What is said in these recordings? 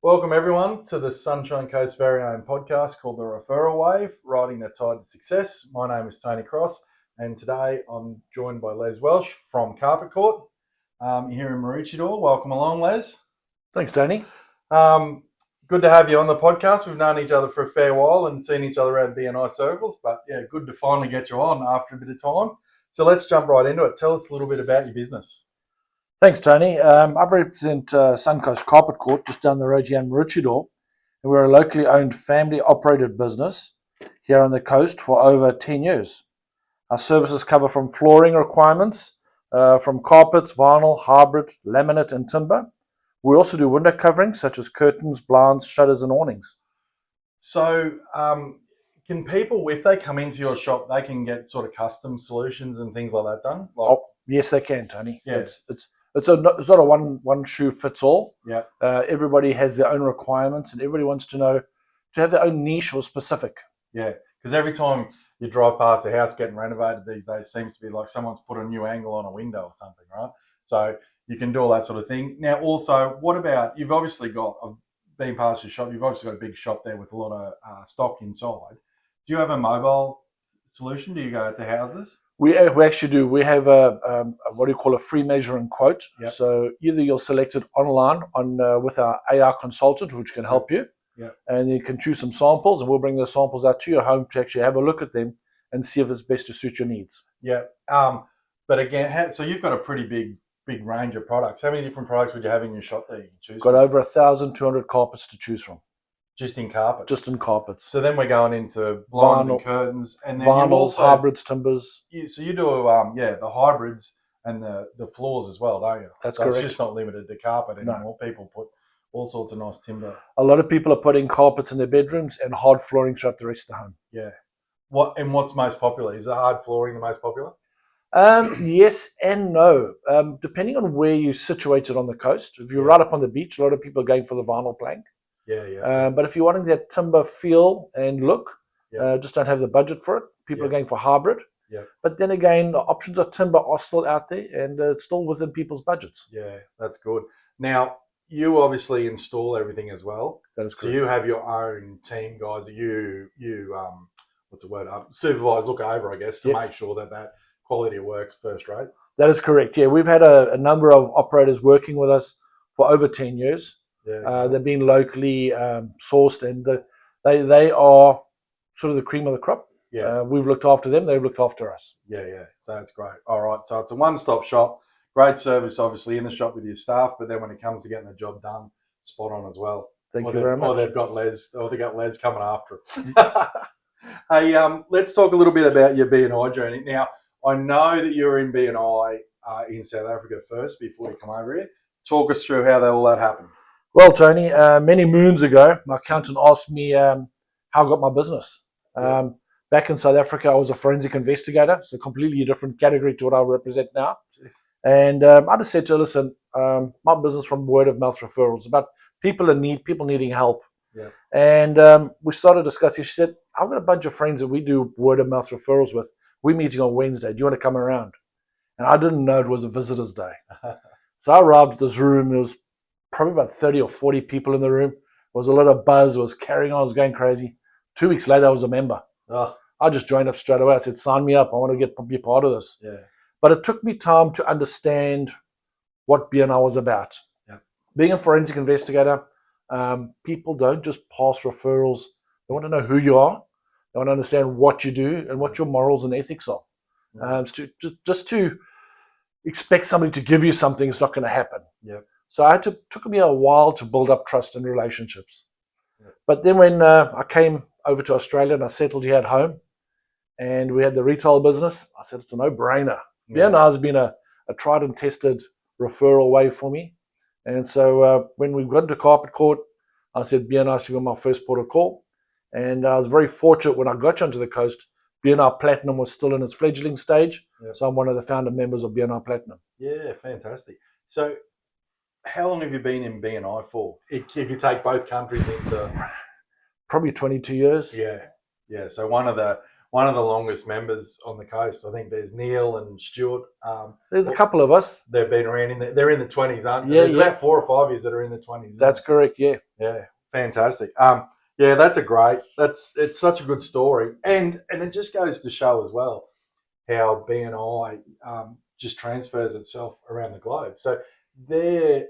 Welcome everyone to the Sunshine Coast's very own podcast called the Referral Wave, riding the tide to success. My name is Tony Cross, and today I'm joined by Les Welch from Carpet Court here in Maroochydore. Welcome along, Les. Thanks, Tony. Good to have you on the podcast. We've known each other for a fair while and seen each other around BNI circles, but yeah, good to finally get you on after a bit of time. So let's jump right into it. Tell us a little bit about your business. Thanks, Tony. I represent Suncoast Carpet Court just down the road here in Maroochydore, and we're a locally owned, family-operated business here on the coast for over 10 years. Our services cover from flooring requirements, from carpets, vinyl, hybrid, laminate, and timber. We also do window coverings such as curtains, blinds, shutters, and awnings. So can people, if they come into your shop, they can get sort of custom solutions and things like that done? Yes, they can, Tony. Yeah. It's not a one shoe fits all. Yeah. Everybody has their own requirements, and everybody wants to have their own niche or specific. Yeah, because every time you drive past a house getting renovated these days, it seems to be like someone's put a new angle on a window or something, right? So you can do all that sort of thing. Now, also, what about, you've obviously got, being part of your shop, you've obviously got a big shop there with a lot of stock inside. Do you have a mobile solution? Do you go out to houses? We actually do. We have a what do you call a free measure and quote. Yep. So either you'll select it online with our AR consultant, which can help you, and you can choose some samples, and we'll bring those samples out to your home to actually have a look at them and see if it's best to suit your needs. Yeah. But again, so you've got a pretty big range of products. How many different products would you have in your shop that you can choose Got from? over 1,200 carpets to choose from. Just in carpets? Just in carpets. So then we're going into blinds and curtains. And then vinyls, hybrids, timbers. So you do, the hybrids and the floors as well, don't you? That's correct. It's just not limited to carpet anymore. No. People put all sorts of nice timber. A lot of people are putting carpets in their bedrooms and hard flooring throughout the rest of the home. Yeah. What's most popular? Is the hard flooring the most popular? Yes and no. Depending on where you're situated on the coast. If you're right up on the beach, a lot of people are going for the vinyl plank. Yeah. But if you're wanting that timber feel and look, just don't have the budget for it. People are going for hybrid. Yeah. But then again, the options of timber are still out there, and it's still within people's budgets. Yeah, that's good. Now, you obviously install everything as well. That is correct. So you have your own team guys that you supervise, look over, I guess, to make sure that quality works first rate. That is correct. Yeah, we've had a number of operators working with us for over 10 years. Yeah, they've been locally sourced, and they are sort of the cream of the crop. Yeah, we've looked after them; they've looked after us. Yeah. So that's great. All right, so it's a one-stop shop. Great service, obviously, in the shop with your staff, but then when it comes to getting the job done, spot on as well. Thank you very much. Or they've got Les coming after it. Hey, let's talk a little bit about your BNI journey. Now, I know that you're in BNI in South Africa first before you come over here. Talk us through how all that happened. Well, Tony, many moons ago, my accountant asked me how I got my business. Back in South Africa, I was a forensic investigator, so a completely different category to what I represent now. And I just said to her, listen, my business from word of mouth referrals, about people in need, people needing help. Yeah. And we started discussing. She said, I've got a bunch of friends that we do word of mouth referrals with. We're meeting on Wednesday. Do you want to come around? And I didn't know it was a visitor's day. So I arrived at this room. There was probably about 30 or 40 people in the room. There was a lot of buzz. It was carrying on. I was going crazy. 2 weeks later, I was a member. I just joined up straight away. I said, sign me up. I want to be part of this. Yeah. But it took me time to understand what BNI was about. Yeah. Being a forensic investigator, people don't just pass referrals. They want to know who you are. They want to understand what you do and what your morals and ethics are. Just to expect somebody to give you something is not going to happen. Yeah. So it took me a while to build up trust and relationships. Yeah. But then when I came over to Australia and I settled here at home, and we had the retail business, I said it's a no-brainer. Yeah. BNI has been a tried and tested referral wave for me. And so when we got into Carpet Court, I said BNI should be my first port of call. And I was very fortunate when I got onto the coast. BNI Platinum was still in its fledgling stage. Yeah. So I'm one of the founder members of BNI Platinum. Yeah, fantastic. So how long have you been in BNI for? If you take both countries into... Probably 22 years. Yeah. So one of the one of the longest members on the coast. I think there's Neil and Stuart. There's a couple of us. They've been around they're in the 20s, aren't they? Yeah, There's about 4 or 5 years that are in the 20s. That's correct. Yeah. Yeah, fantastic. Yeah, it's such a good story, and it just goes to show as well how BNI just transfers itself around the globe. So there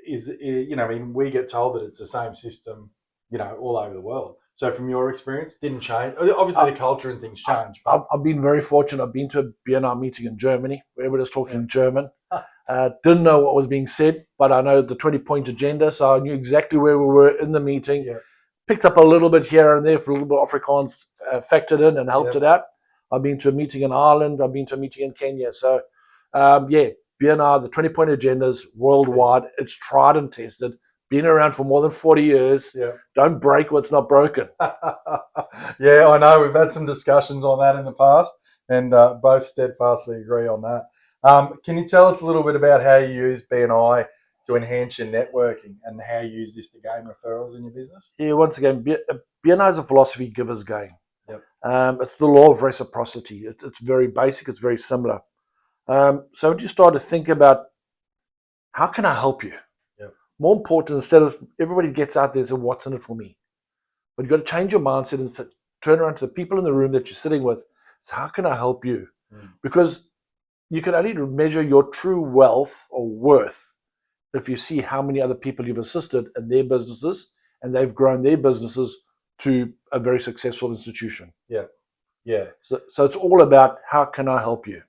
is, I mean, we get told that it's the same system, all over the world. So from your experience, didn't change. Obviously, the culture and things change. But I've been very fortunate. I've been to a BNI meeting in Germany where everybody was talking German. Didn't know what was being said, but I know the 20-point agenda, so I knew exactly where we were in the meeting. Yeah. Picked up a little bit here and there for a little bit of Afrikaans factored in and helped it out. I've been to a meeting in Ireland. I've been to a meeting in Kenya. So, BNI, the 20-point agendas worldwide, it's tried and tested. Been around for more than 40 years. Yeah. Don't break what's not broken. Yeah, I know. We've had some discussions on that in the past, and both steadfastly agree on that. Can you tell us a little bit about how you use BNI to enhance your networking and how you use this to gain referrals in your business? Yeah, once again, BNI is a philosophy giver's gain. Yep. It's the law of reciprocity. It's very basic. It's very similar. So when you start to think about how can I help you? Yep. More important, instead of everybody gets out there and says, what's in it for me? But you've got to change your mindset and turn around to the people in the room that you're sitting with. So how can I help you? Because you can only measure your true wealth or worth if you see how many other people you've assisted in their businesses and they've grown their businesses to a very successful institution. Yeah. Yeah. So it's all about how can I help you?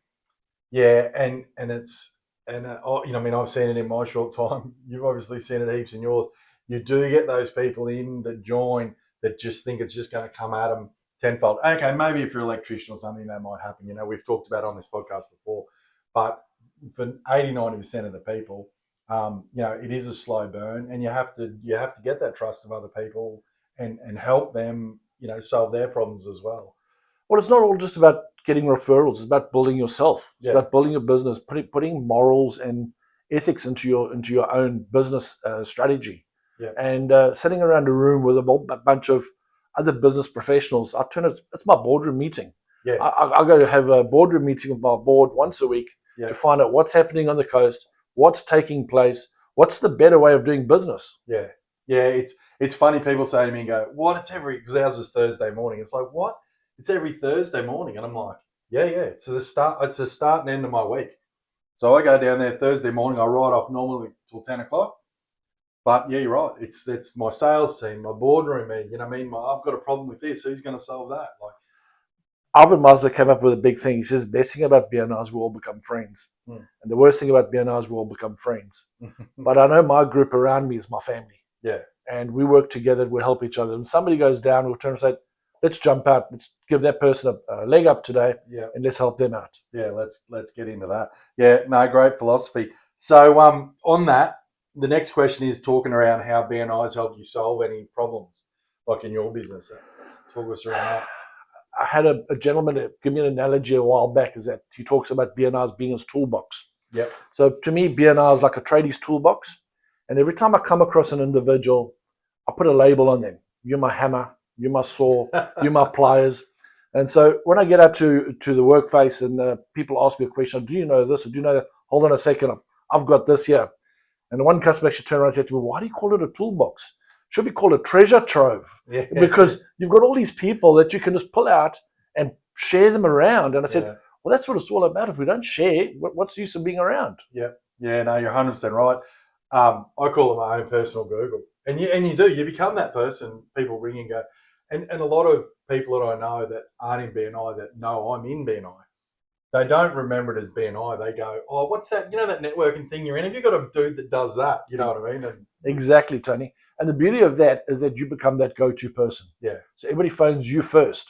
Yeah, and I mean, I've seen it in my short time. You've obviously seen it heaps in yours. You do get those people in that join that just think it's just going to come at them tenfold. Okay, maybe if you're an electrician or something, that might happen. We've talked about it on this podcast before, but for 80-90% of the people, it is a slow burn, and you have to get that trust of other people and help them, solve their problems as well. Well, it's not all just about getting referrals. It's about building yourself. It's about building your business, putting morals and ethics into your own business strategy. Yeah. And sitting around a room with a bunch of other business professionals, it's my boardroom meeting. Yeah. I go to have a boardroom meeting with my board once a week to find out what's happening on the coast, what's taking place, what's the better way of doing business. Yeah. Yeah, it's funny. People say to me and go, "What? Because ours is Thursday morning." It's like, what? It's every Thursday morning, and I'm like, yeah. It's the start. It's the start and end of my week. So I go down there Thursday morning. I ride off normally till 10 o'clock. But yeah, you're right. It's my sales team, my boardroom meeting. I've got a problem with this. Who's going to solve that? Like, Alvin Maslow came up with a big thing. He says, best thing about BNI is we all become friends. And the worst thing about BNI is we all become friends. But I know my group around me is my family. Yeah. And we work together. We help each other. When somebody goes down, we'll turn and say, let's jump out. Let's give that person a leg up today, and let's help them out. Yeah, let's get into that. Yeah, no, great philosophy. So on that, the next question is talking around how BNI has helped you solve any problems, like in your business. Talk us around that. I had a gentleman give me an analogy a while back, is that he talks about BNI as being his toolbox. Yep. So to me, BNI is like a tradie's toolbox. And every time I come across an individual, I put a label on them. You're my hammer. You're my saw, you're my pliers. And so when I get out to the workplace and people ask me a question, do you know this or do you know that? Hold on a second, I've got this here. And the one customer actually turned around and said to me, why do you call it a toolbox? Should be called a treasure trove. Yeah. Because you've got all these people that you can just pull out and share them around. And I said, well, that's what it's all about. If we don't share, what's the use of being around? Yeah, no, you're 100% right. I call it my own personal Google. And you become that person. People ring and go, and a lot of people that I know that aren't in BNI that know I'm in BNI, they don't remember it as BNI. They go, oh, what's that? That networking thing you're in? Have you got a dude that does that? You know what I mean? Exactly, Tony. And the beauty of that is that you become that go-to person. Yeah. So everybody phones you first.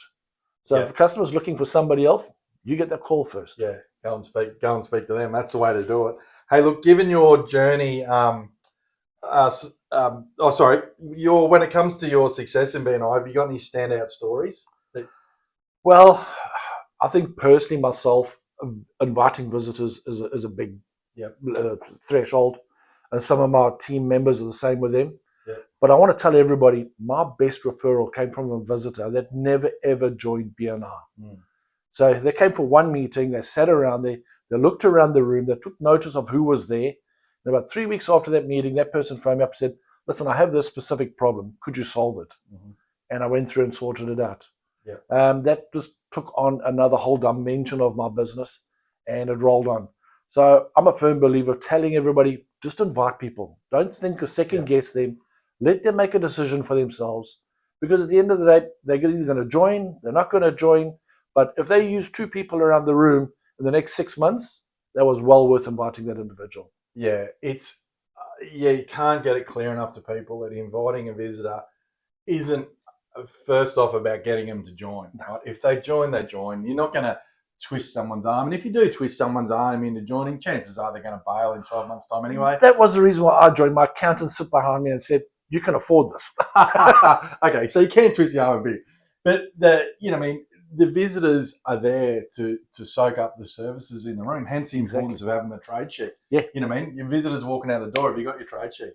So if a customer's looking for somebody else, you get that call first. Yeah. Go and speak to them. That's the way to do it. Hey, look, given your journey, when it comes to your success in BNI, have you got any standout stories? Well, I think personally myself, inviting visitors is a big threshold. And some of my team members are the same with them. Yeah. But I want to tell everybody, my best referral came from a visitor that never ever joined BNI. Mm. So they came for one meeting, they sat around there, they looked around the room, they took notice of who was there. And about 3 weeks after that meeting, that person phoned me up and said, listen, I have this specific problem. Could you solve it? Mm-hmm. And I went through and sorted it out. Yeah. That just took on another whole dimension of my business, and it rolled on. So I'm a firm believer of telling everybody, just invite people. Don't think or second guess them. Let them make a decision for themselves. Because at the end of the day, they're either going to join, they're not going to join. But if they use 2 people around the room in the next 6 months, that was well worth inviting that individual. Yeah, it's you can't get it clear enough to people that inviting a visitor isn't first off about getting them to join. Right? If they join, they join. You're not going to twist someone's arm, and if you do twist someone's arm into joining, chances are they're going to bail in 12 months' time anyway. That was the reason why I joined. My accountant stood behind me and said, "You can afford this." Okay, so you can twist your arm a bit, but the visitors are there to soak up the services in the room. Hence the importance of having the trade sheet. Yeah. Your visitors walking out the door. Have you got your trade sheet?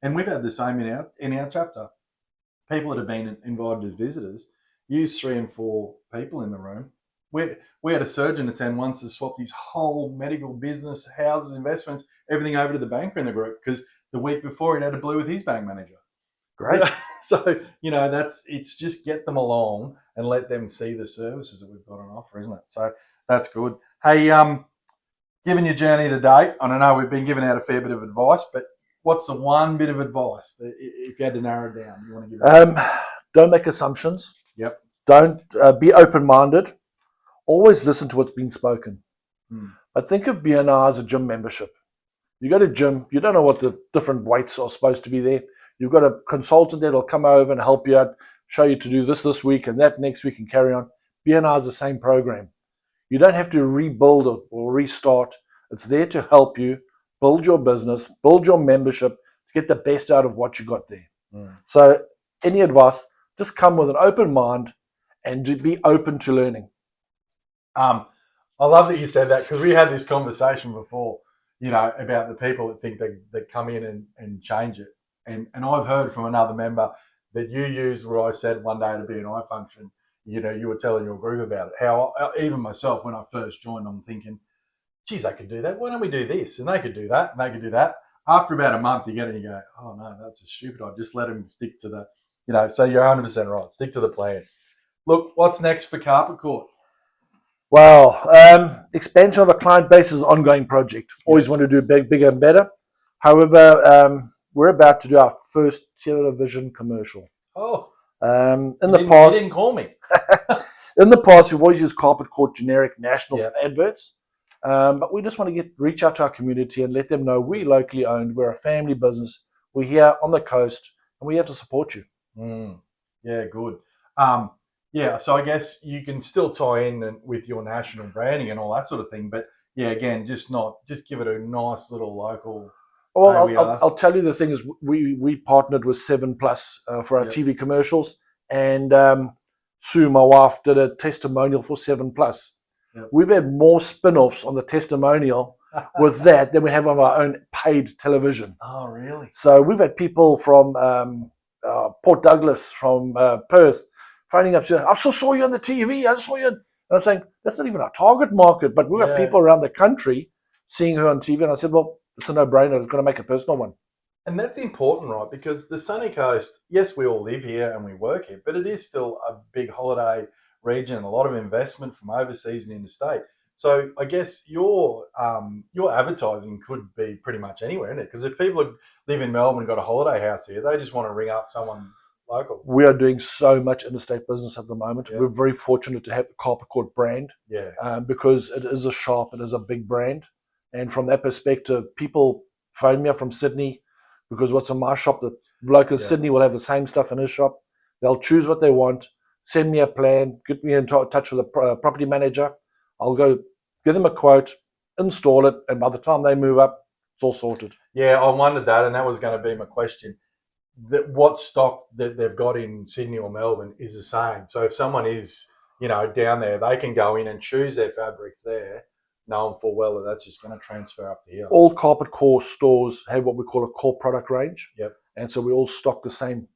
And we've had the same in our chapter. People that have been invited as visitors use 3 and 4 people in the room. We had a surgeon attend once that swapped his whole medical business, houses, investments, everything over to the banker in the group because the week before he'd had a blue with his bank manager. Great. So, it's just get them along and let them see the services that we've got on offer, isn't it? So that's good. Hey, given your journey to date, I don't know, we've been giving out a fair bit of advice, but what's the one bit of advice that if you had to narrow it down, you want to give it? Don't make assumptions. Yep. Don't be open-minded. Always listen to what's being spoken. But think of BNI as a gym membership. You go to gym, you don't know what the different weights are supposed to be there. You've got a consultant that'll come over and help you out, show you to do this week and that next week and carry on. BNI is the same program. You don't have to rebuild it or restart. It's there to help you build your business, build your membership to get the best out of what you got there. So any advice, just come with an open mind and be open to learning. I love that you said that because we had this conversation before, about the people that think that come in and change it. And I've heard from another member that you used what I said one day at a BNI function. You were telling your group about it. How even myself, when I first joined, I'm thinking, geez, they could do that. Why don't we do this? And they could do that. And they could do that. After about a month, you get it and you go, oh, no, that's a stupid. I just let them stick to the, so you're 100% right. Stick to the plan. Look, what's next for Carpet Court? Well, expansion of a client base is an ongoing project. Always want to do bigger and better. However, we're about to do our first television commercial. Oh, in the past, you didn't call me. In the past, we've always used Carpet Court generic national adverts, but we just want to reach out to our community and let them know we're locally owned. We're a family business. We're here on the coast, and we're here to support you. Yeah, good. So I guess you can still tie in with your national branding and all that sort of thing, but again, just give it a nice little local. Well, I'll tell you the thing is we partnered with 7 Plus for our TV commercials, and Sue, my wife, did a testimonial for 7 Plus. Yep. We've had more spin-offs on the testimonial with that than we have on our own paid television. Oh, really? So we've had people from Port Douglas, from Perth, phoning up saying, I just saw you on the TV, I just saw you. And I'm saying, that's not even our target market, but we've got people around the country seeing her on TV. And I said, well, it's a no-brainer. It's going to make a personal one. And that's important, right? Because the sunny coast, yes, we all live here and we work here, but it is still a big holiday region and a lot of investment from overseas and interstate. So I guess your advertising could be pretty much anywhere, isn't it? Because if people live in Melbourne and got a holiday house here, they just want to ring up someone local. We are doing so much interstate business at the moment. We're very fortunate to have the Carpet Court brand because it is a shop, it is a big brand. And from that perspective, people phone me up from Sydney because what's in my shop, the bloke in Sydney will have the same stuff in his shop. They'll choose what they want, send me a plan, get me in touch with a property manager. I'll go give them a quote, install it, and by the time they move up, it's all sorted. Yeah, I wondered that, and that was going to be my question. That what stock that they've got in Sydney or Melbourne is the same. So if someone is, down there, they can go in and choose their fabrics there, knowing full well that that's just going to transfer up to here. All Carpet Core stores have what we call a core product range. Yep. and so we all stock the same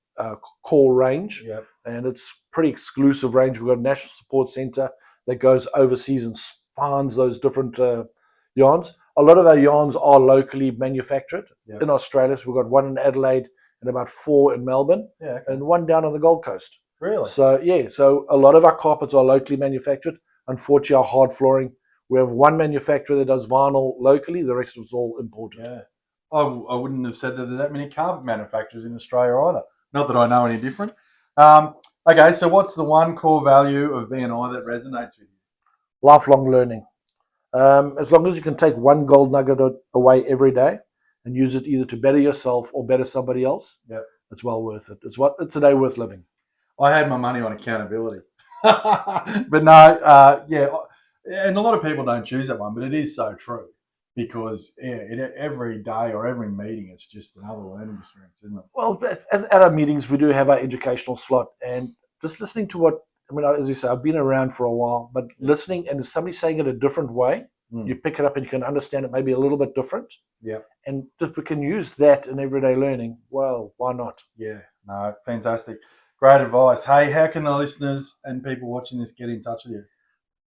core range, Yep. and it's pretty exclusive range. We've got a national support center that goes overseas and finds those different yarns. A lot of our yarns are locally manufactured Yep. in Australia. So we've got one in Adelaide and about 4 in Melbourne, Yeah. Okay. and one down on the Gold Coast. Really? So yeah, so a lot of our carpets are locally manufactured. Unfortunately, our hard flooring, we have one manufacturer that does vinyl locally. The rest of it's all imported. Yeah. I wouldn't have said that there's that many carpet manufacturers in Australia either. Not that I know any different. Okay, so what's the one core value of BNI that resonates with you? Lifelong learning. As long as you can take one gold nugget away every day and use it either to better yourself or better somebody else, Yep. it's well worth it. It's a day worth living. I had my money on accountability. But no, yeah, and a lot of people don't choose that one, but it is so true because every day or every meeting, it's just another learning experience, isn't it? Well, as at our meetings, we do have our educational slot, and just listening to as you say, I've been around for a while, but listening and somebody saying it a different way, you pick it up and you can understand it maybe a little bit different. Yeah. And if we can use that in everyday learning, well, why not? Yeah, no, fantastic. Great advice. Hey, how can the listeners and people watching this get in touch with you?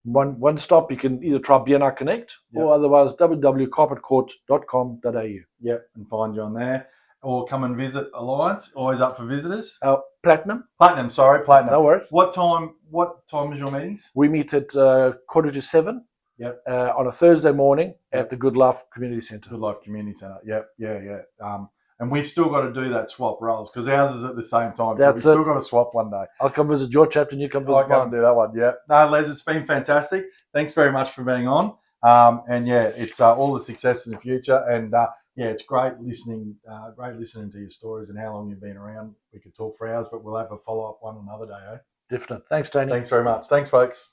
One stop, you can either try BNI Connect or otherwise www.carpetcourt.com.au. Yep, and find you on there. Or come and visit Alliance. Always up for visitors. Platinum. Platinum. No worries. What time is your meetings? We meet at 7:15. Yep. On a Thursday morning at the Good Life Community Centre. Good Life Community Centre. Yep. Yeah. And we've still got to do that swap roles because ours is at the same time. So we've still got to swap one day. I'll come visit your chapter and you come visit mine. I'll come and do that one. Yeah. No, Les, it's been fantastic. Thanks very much for being on. And yeah, it's all the success in the future. And yeah, it's great listening to your stories and how long you've been around. We could talk for hours, but we'll have a follow-up one another day, eh? Definitely. Thanks, Tony. Thanks very much. Thanks, folks.